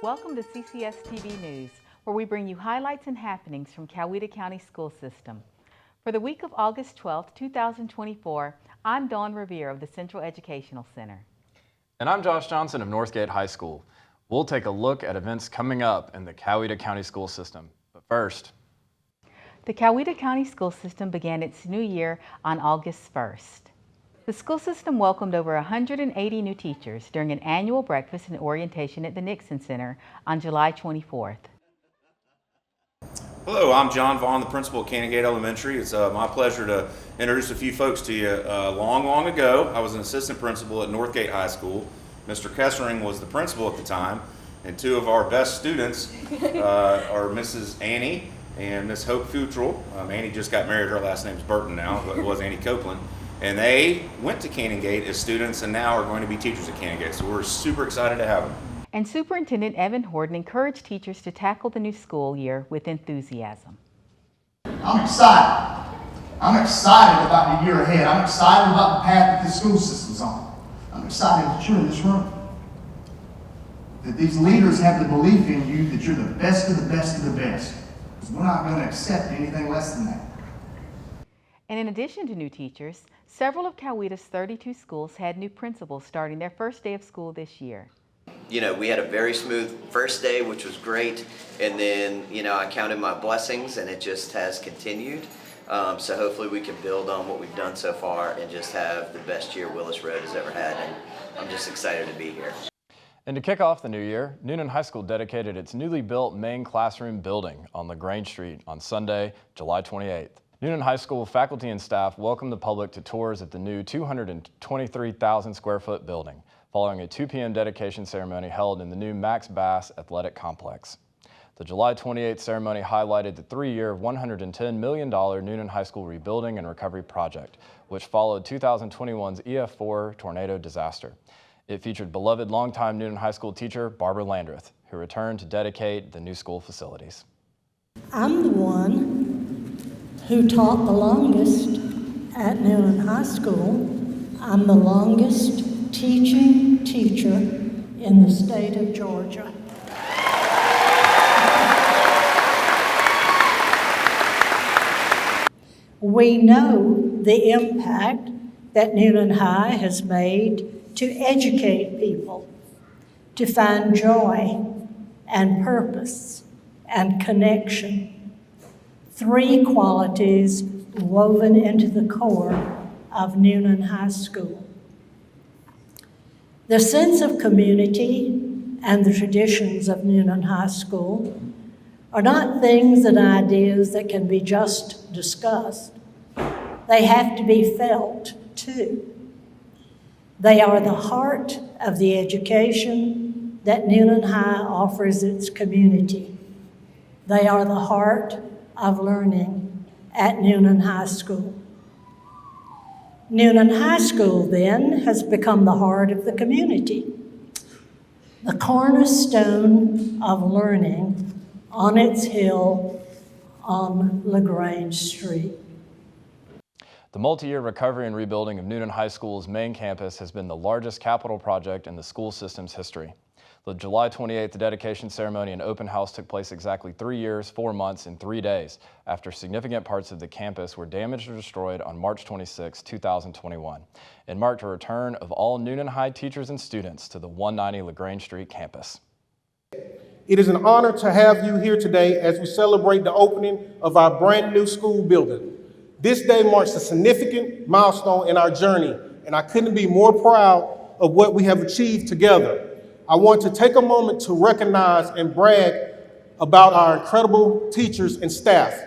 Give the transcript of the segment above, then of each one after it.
Welcome to CCS TV News, where we bring you highlights and happenings from Coweta County School System. For the week of August 12, 2024, I'm Dawn Revere of the Central Educational Center. And I'm Josh Johnson of Northgate High School. We'll take a look at events coming up in the Coweta County School System. But first, the Coweta County School System began its new year on August 1st. The school system welcomed over 180 new teachers during an annual breakfast and orientation at the Nixon Center on July 24th. Hello, I'm John Vaughn, the principal at Canyon Gate Elementary. It's my pleasure to introduce a few folks to you. Long ago, I was an assistant principal at Northgate High School. Mr. Kessering was the principal at the time, and two of our best students are Mrs. Annie and Miss Hope Futrell. Annie just got married. Her last name's Burton now, but it was Annie Copeland. And they went to Canyon Gate as students and now are going to be teachers at Canyon Gate. So we're super excited to have them. And Superintendent Evan Horton encouraged teachers to tackle the new school year with enthusiasm. I'm excited. I'm excited about the year ahead. I'm excited about the path that the school system's on. I'm excited that you're in this room. That these leaders have the belief in you that you're the best of the best of the best. Because we're not going to accept anything less than that. And in addition to new teachers, several of Coweta's 32 schools had new principals starting their first day of school this year. You know, we had a very smooth first day, which was great, and then, you know, I counted my blessings and it just has continued. So hopefully we can build on what we've done so far and just have the best year Willis Road has ever had, and I'm just excited to be here. and to kick off the new year, Newnan High School dedicated its newly built main classroom building on LaGrange Street on Sunday, July 28th. Newnan High School faculty and staff welcomed the public to tours at the new 223,000 square foot building, following a 2 p.m. dedication ceremony held in the new Max Bass Athletic Complex. The July 28th ceremony highlighted the 3-year, $110 million Newnan High School rebuilding and recovery project, which followed 2021's EF4 tornado disaster. It featured beloved longtime Newnan High School teacher Barbara Landreth, who returned to dedicate the new school facilities. I'm the one who taught the longest at Newnan High School. I'm the longest teaching teacher in the state of Georgia. We know the impact that Newnan High has made to educate people, to find joy and purpose and connection. 3 qualities woven into the core of Newnan High School. The sense of community and the traditions of Newnan High School are not things and ideas that can be just discussed. They have to be felt too. They are the heart of the education that Newnan High offers its community. They are the heart of learning at Newnan High School. Newnan High School, then, has become the heart of the community, the cornerstone of learning on its hill on LaGrange Street. The multi-year recovery and rebuilding of Newnan High School's main campus has been the largest capital project in the school system's history. The July 28th dedication ceremony and open house took place exactly 3 years, 4 months, and 3 days after significant parts of the campus were damaged or destroyed on March 26, 2021, and marked a return of all Newnan High teachers and students to the 190 LaGrange Street campus. It is an honor to have you here today as we celebrate the opening of our brand new school building. This day marks a significant milestone in our journey, and I couldn't be more proud of what we have achieved together. I want to take a moment to recognize and brag about our incredible teachers and staff.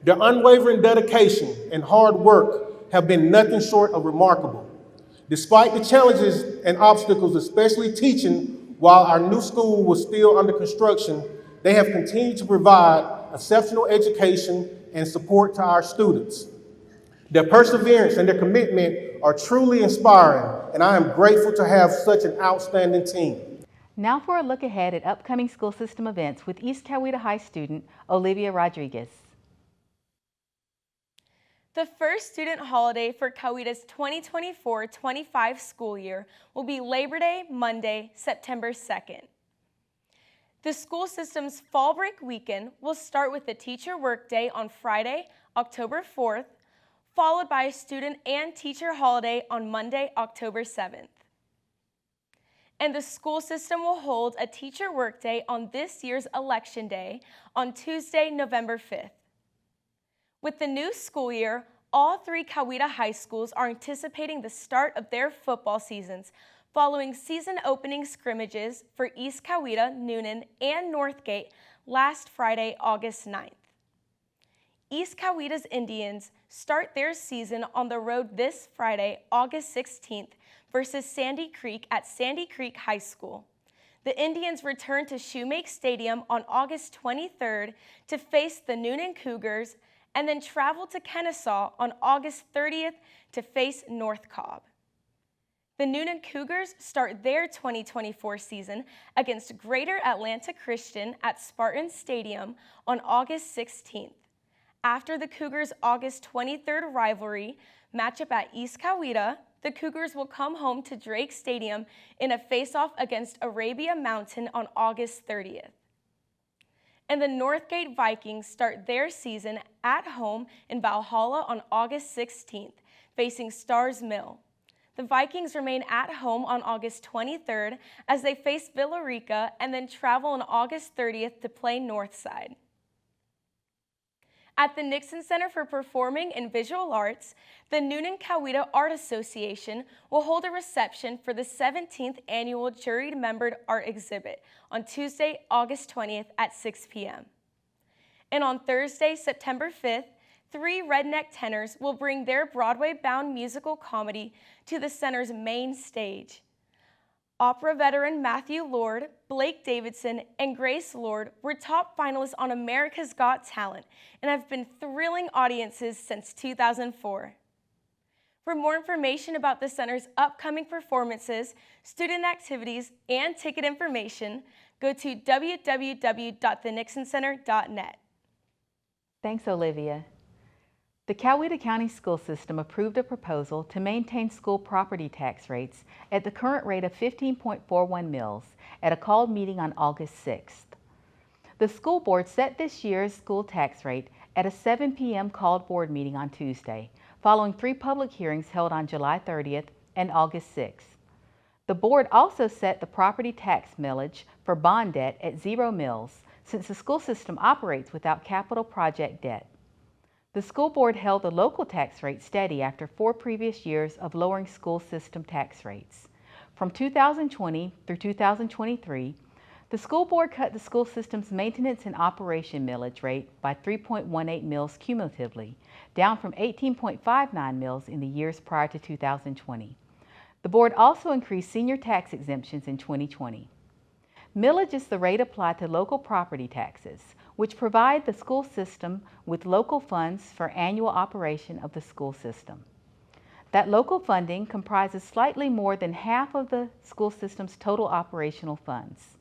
Their unwavering dedication and hard work have been nothing short of remarkable. Despite the challenges and obstacles, especially teaching while our new school was still under construction, they have continued to provide exceptional education and support to our students. Their perseverance and their commitment are truly inspiring, and I am grateful to have such an outstanding team. Now for a look ahead at upcoming school system events with East Coweta High student Olivia Rodriguez. The first student holiday for Coweta's 2024-25 school year will be Labor Day, Monday, September 2nd. The school system's fall break weekend will start with the teacher workday on Friday, October 4th, followed by a student and teacher holiday on Monday, October 7th. And the school system will hold a teacher workday on this year's election day on Tuesday, November 5th. With the new school year, all 3 Coweta High Schools are anticipating the start of their football seasons following season opening scrimmages for East Coweta, Newnan, and Northgate last Friday, August 9th. East Coweta's Indians start their season on the road this Friday, August 16th, versus Sandy Creek at Sandy Creek High School. The Indians return to Shoemake Stadium on August 23rd to face the Newnan Cougars and then travel to Kennesaw on August 30th to face North Cobb. The Newnan Cougars start their 2024 season against Greater Atlanta Christian at Spartan Stadium on August 16th. After the Cougars' August 23rd rivalry matchup at East Coweta, the Cougars will come home to Drake Stadium in a face-off against Arabia Mountain on August 30th. And the Northgate Vikings start their season at home in Valhalla on August 16th, facing Stars Mill. The Vikings remain at home on August 23rd as they face Villarica and then travel on August 30th to play Northside. At the Nixon Center for Performing and Visual Arts, the Newnan Coweta Art Association will hold a reception for the 17th annual juried membered art exhibit on Tuesday, August 20th at 6 p.m. And on Thursday, September 5th, 3 redneck tenors will bring their Broadway-bound musical comedy to the center's main stage. Opera veteran Matthew Lord, Blake Davidson, and Grace Lord were top finalists on America's Got Talent and have been thrilling audiences since 2004. For more information about the center's upcoming performances, student activities, and ticket information, go to www.thenixoncenter.net. Thanks, Olivia. The Coweta County School System approved a proposal to maintain school property tax rates at the current rate of 15.41 mills at a called meeting on August 6th. The school board set this year's school tax rate at a 7 p.m. called board meeting on Tuesday, following 3 public hearings held on July 30th and August 6th. The board also set the property tax millage for bond debt at 0 mills, since the school system operates without capital project debt. The school board held the local tax rate steady after 4 previous years of lowering school system tax rates. From 2020 through 2023, the school board cut the school system's maintenance and operation millage rate by 3.18 mills cumulatively, down from 18.59 mills in the years prior to 2020. The board also increased senior tax exemptions in 2020. Millage is the rate applied to local property taxes, which provide the school system with local funds for annual operation of the school system. That local funding comprises slightly more than half of the school system's total operational funds.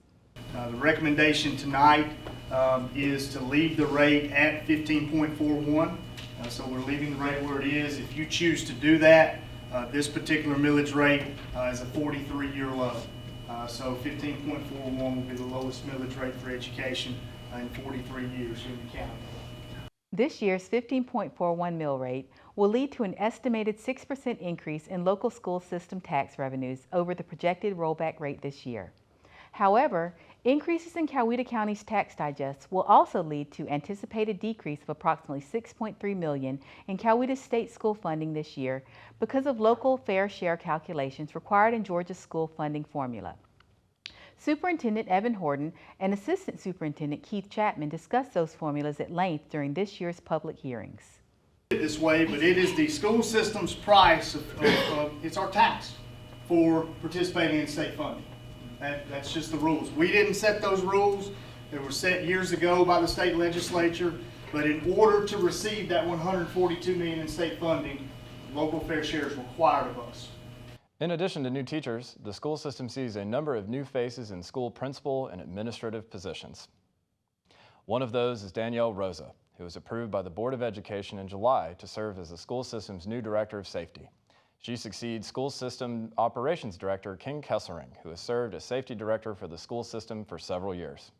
The recommendation tonight is to leave the rate at 15.41. So we're leaving the rate where it is. If you choose to do that, this particular millage rate is a 43-year low. So 15.41 will be the lowest millage rate for education in 43 years in the county. This year's 15.41 mill rate will lead to an estimated 6% increase in local school system tax revenues over the projected rollback rate this year. However, increases in Coweta County's tax digests will also lead to anticipated decrease of approximately $6.3 million in Coweta state school funding this year because of local fair share calculations required in Georgia's school funding formula. Superintendent Evan Horton and Assistant Superintendent Keith Chapman discussed those formulas at length during this year's public hearings. This way, but it is the school system's price it's our tax for participating in state funding. That's just the rules. We didn't set those rules. They were set years ago by the state legislature, but in order to receive that $142 million in state funding, local fair share is required of us. In addition to new teachers, the school system sees a number of new faces in school principal and administrative positions. One of those is Danielle Rosa, who was approved by the Board of Education in July to serve as the school system's new Director of Safety. She succeeds School System Operations Director King Kessering, who has served as Safety Director for the school system for several years.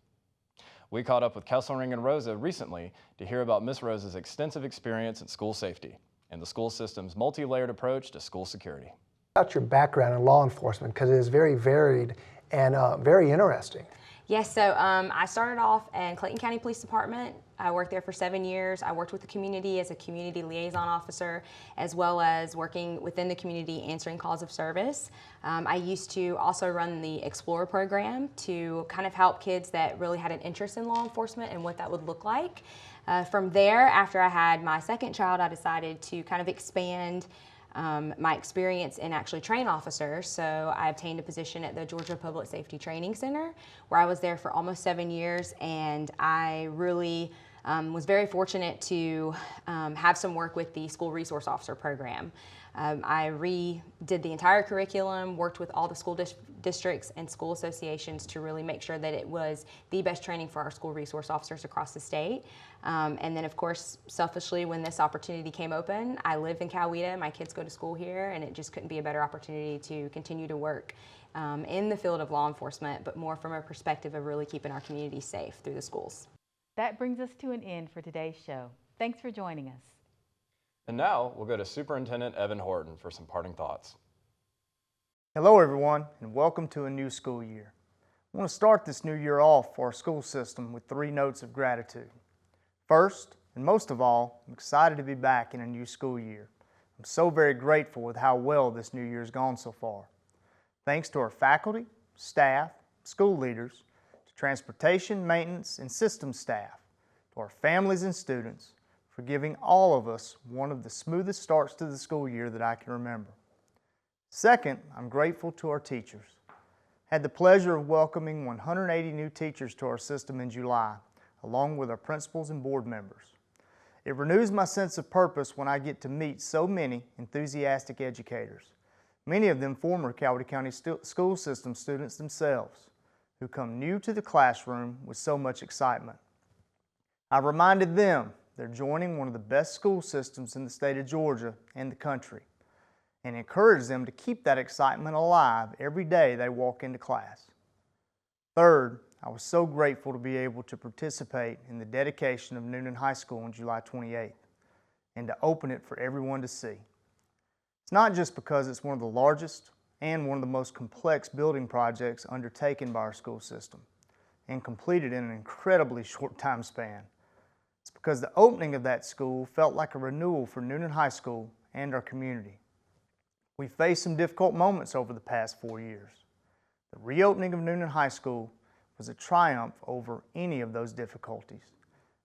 We caught up with Kesselring and Rosa recently to hear about Ms. Rosa's extensive experience in school safety and the school system's multi-layered approach to school security. About your background in law enforcement, because it is very varied and very interesting. Yes, so I started off in Clayton County Police Department. I worked there for 7 years. I worked with the community as a community liaison officer, as well as working within the community answering calls of service. I used to also run the Explorer program to kind of help kids that really had an interest in law enforcement and what that would look like. From there, after I had my second child, I decided to kind of expand my experience and actually train officers. So I obtained a position at the Georgia Public Safety Training Center, where I was there for almost 7 years, and I really was very fortunate to have some work with the School Resource Officer program. I redid the entire curriculum, worked with all the school districts and school associations to really make sure that it was the best training for our school resource officers across the state. And then, of course, selfishly, when this opportunity came open, I live in Coweta, my kids go to school here, and it just couldn't be a better opportunity to continue to work in the field of law enforcement, but more from a perspective of really keeping our community safe through the schools. That brings us to an end for today's show. Thanks for joining us. And now we'll go to Superintendent Evan Horton for some parting thoughts. Hello everyone, and welcome to a new school year. I want to start this new year off for our school system with 3 notes of gratitude. First, and most of all, I'm excited to be back in a new school year. I'm so very grateful with how well this new year's gone so far. Thanks to our faculty, staff, school leaders, to transportation, maintenance, and systems staff, to our families and students, for giving all of us one of the smoothest starts to the school year that I can remember. Second, I'm grateful to our teachers. Had the pleasure of welcoming 180 new teachers to our system in July, along with our principals and board members. It renews my sense of purpose when I get to meet so many enthusiastic educators, many of them former Coweta County School System students themselves, who come new to the classroom with so much excitement. I reminded them they're joining one of the best school systems in the state of Georgia and the country, and encourage them to keep that excitement alive every day they walk into class. Third, I was so grateful to be able to participate in the dedication of Newnan High School on July 28th and to open it for everyone to see. It's not just because it's one of the largest and one of the most complex building projects undertaken by our school system and completed in an incredibly short time span. It's because the opening of that school felt like a renewal for Newnan High School and our community. We faced some difficult moments over the past 4 years. The reopening of Newnan High School was a triumph over any of those difficulties.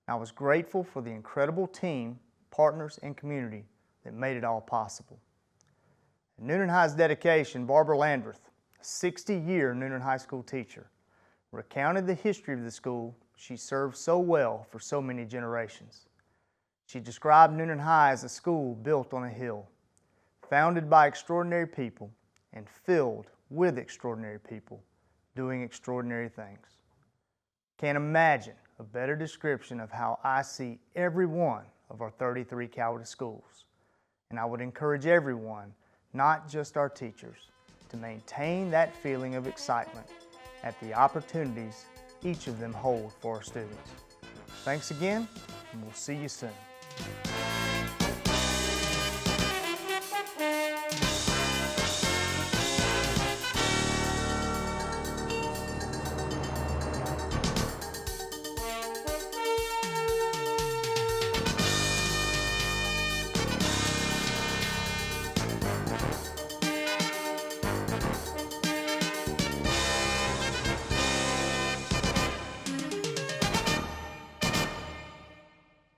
I was grateful for the incredible team, partners, and community that made it all possible. At Newnan High's dedication, Barbara Landreth, a 60-year Newnan High School teacher, recounted the history of the school she served so well for so many generations. She described Newnan High as a school built on a hill, founded by extraordinary people and filled with extraordinary people doing extraordinary things. Can't imagine a better description of how I see every one of our 33 Coweta schools. And I would encourage everyone, not just our teachers, to maintain that feeling of excitement at the opportunities each of them hold for our students. Thanks again, and we'll see you soon.